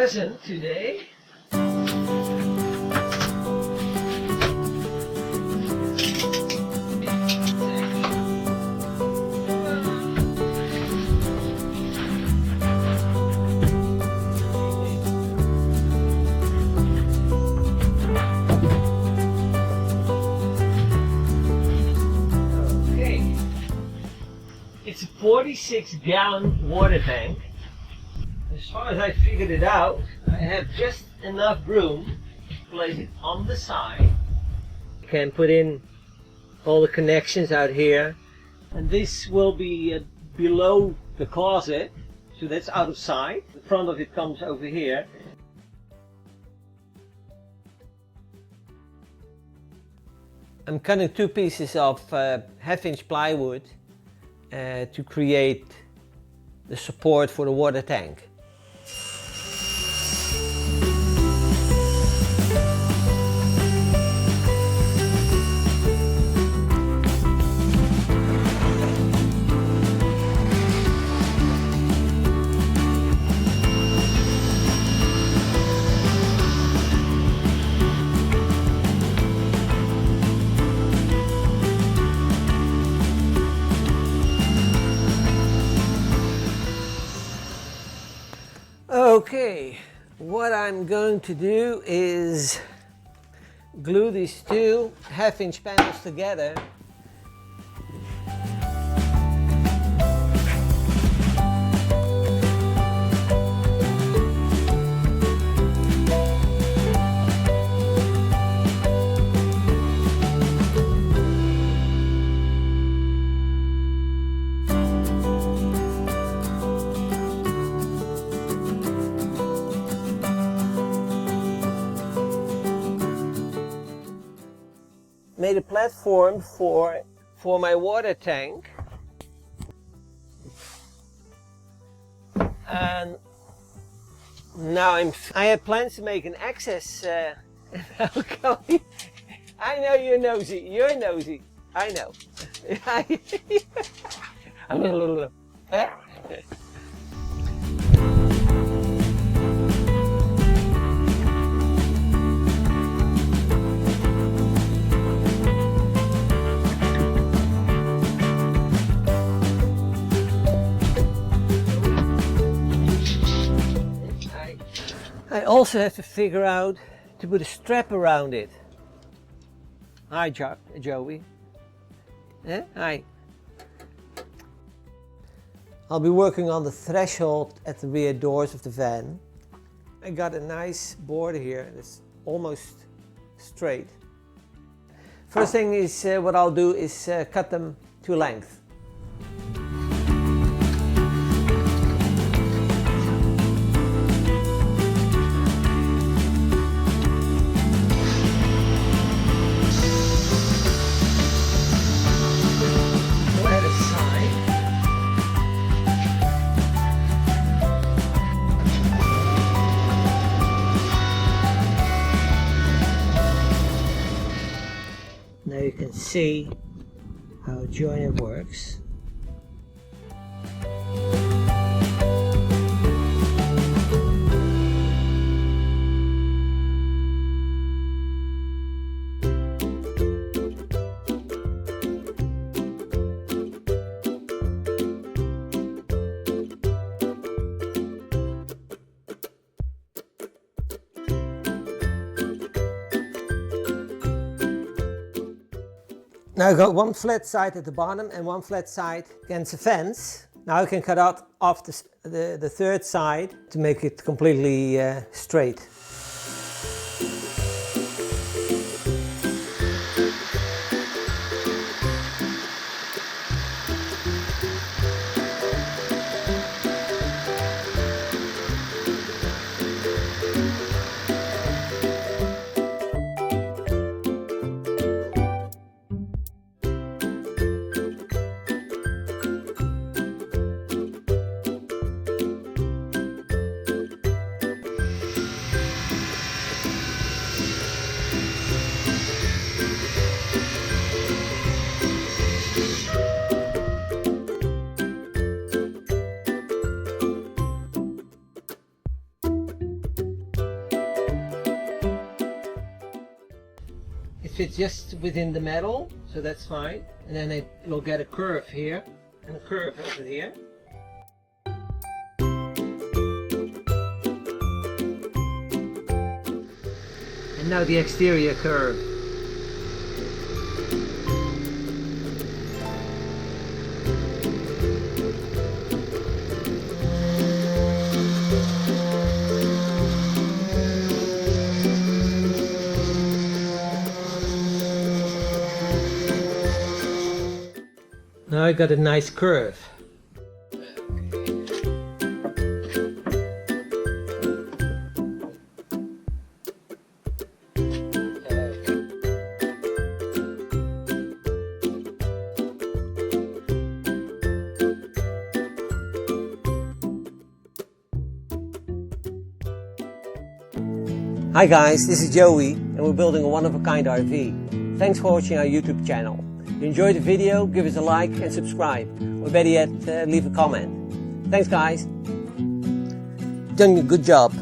present today. It's a 46-gallon water tank. As far as I figured it out, I have just enough room to place it on the side. I can put in all the connections out here, and this will be below the closet, so that's out of sight. The front of it comes over here. I'm cutting 2 pieces of half-inch plywood to create the support for the water tank. Okay, what I'm going to do is glue these 2 half-inch panels together. Made a platform for my water tank, and now I had plans to make an access balcony. I know you're nosy. You're nosy. I know. I'm a little. I also have to figure out to put a strap around it. Hi, Joey. Hi. I'll be working on the threshold at the rear doors of the van. I got a nice board here that's almost straight. First thing is what I'll do is cut them to length. Now you can see how a joiner works. Now I've got one flat side at the bottom and one flat side against the fence. Now I can cut out off the third side to make it completely straight. fits just within the metal, so that's fine. And then it'll get a curve here and a curve over here. And now the exterior curve. Now I got a nice curve. Hi guys, this is Joey and we're building a one-of-a-kind RV. Thanks for watching our YouTube channel. If you enjoyed the video, give us a like and subscribe, or better yet, leave a comment. Thanks guys. You've done a good job.